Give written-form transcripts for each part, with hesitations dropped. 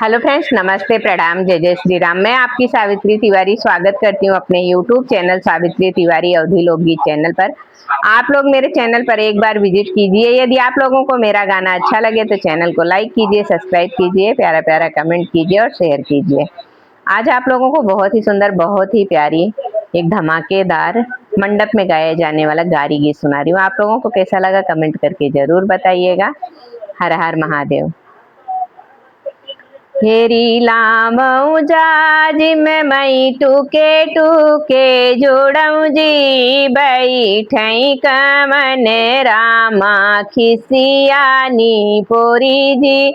Hello friends, नमस्ते, प्रणाम, जय जय श्री राम। मैं आपकी सावित्री तिवारी स्वागत करती हूँ अपने यूट्यूब चैनल सावित्री तिवारी अवधी लोकगीत चैनल पर। आप लोग मेरे चैनल पर एक बार विजिट कीजिए। यदि आप लोगों को मेरा गाना अच्छा लगे तो चैनल को लाइक कीजिए, सब्सक्राइब कीजिए, प्यारा प्यारा कमेंट कीजिए और शेयर कीजिए। आज आप लोगों को बहुत ही सुंदर, बहुत ही प्यारी, एक धमाकेदार मंडप में गाया जाने वाला गारी गीत सुना रही हूँ। आप लोगों को कैसा लगा कमेंट करके जरूर बताइएगा। हर हर महादेव। हेरी लामऊ जाजी में मई टूके टूके जोड़ऊ जी बैठई कमन रामा खिसियानी पोरी जी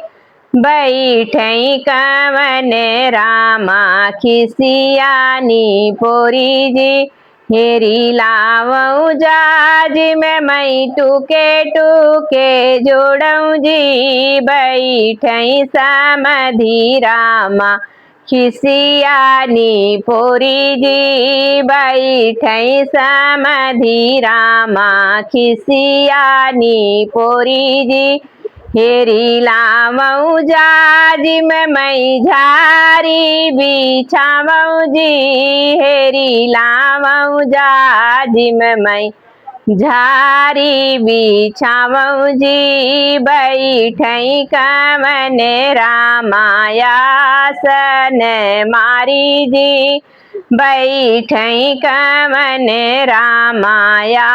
बैठई कमन रामा खिसियानी पोरी जी। हेरी लावऊ जाजी में मई टूके टूके जोड़ऊ जी बैठई समधि रामा खिसियानी पोरी जी बैठई समधि रामा खिसियानी पोरी जी। हेरी लामऊ जाजी में मई झारी बिछावऊ जी हेरी लामऊ जाजी में मई झारी बिछावऊ जी बैठई कमन रामायासन मारी जी बैठई कमन रामायासन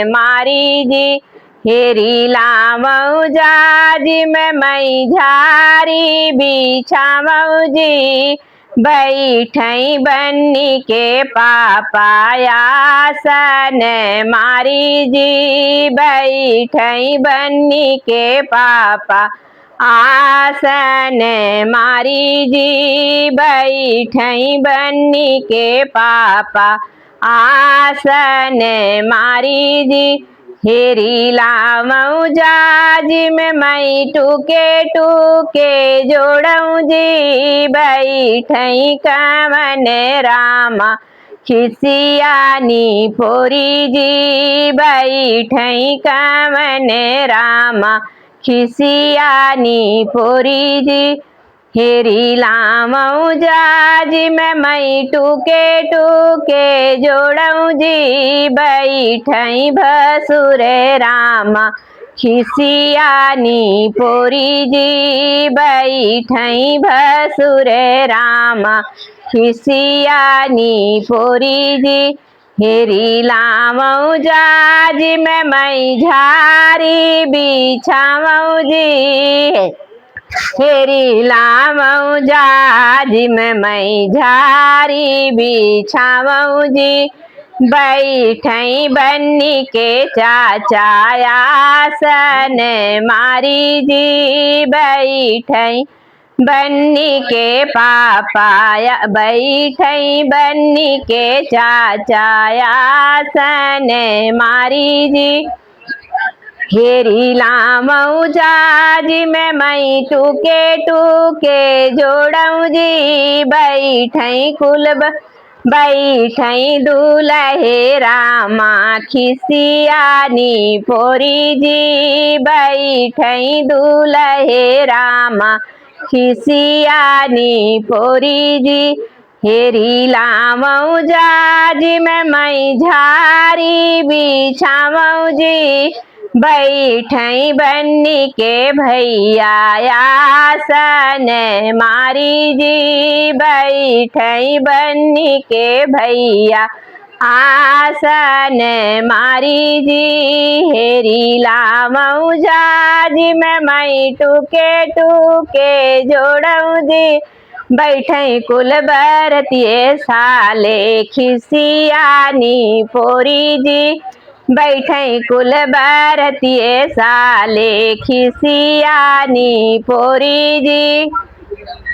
मारी जी। हेरी लामऊ जाजी में मई झारी बिछावऊ जी बैठई बन्नी के पापायासन मारी जी बैठई बन्नी के पापा आसन मारी जी बैठई बन्नी के पापा आसन मारी जी। हेरी लामऊ जाजी में मई टूके टूके जोड़ऊ जी बैठई कमन रामा खिसियानी पोरी जी बैठई कमन रामा खिसियानी पोरी जी। हेरी लामऊ जाजी में मई टूके टूके जोड़ऊ जी बैठई भसुर रामा खिसियानी पोरी जी बैठई भसुर रामा खिसियानी पोरी जी। हेरी लामऊ जाजी में मई झारी बिछावऊ जी हेरी लामऊ जाजी में मई झारी बिछावऊ जी बैठई बन्नी के चाचायासन मारी जी बैठई बन्नी के पापाया बैठई बन्नी के चाचायासन मारी जी। हेरी लामऊ जाजी में मई टूके टूके जोड़ऊ जी बैठई बैठई दूल्हे रामा खिसियानी पोरी जी बैठई दूल्हे रामा खिसियानी पोरी जी। हेरी लामऊ जाजी में मई झारी बिछावऊ जी बैठई बन्नी के भैयायासन मारी जी बैठई बन्नी के भैया आसन मारी जी। हेरी लामऊ जाजी में मई टूके टूके जोड़ऊ जी बैठई कुल बरतिये साले खिसियानी पोरी जी बैठई कुल बरतिये साले खिसियानी पोरी जी।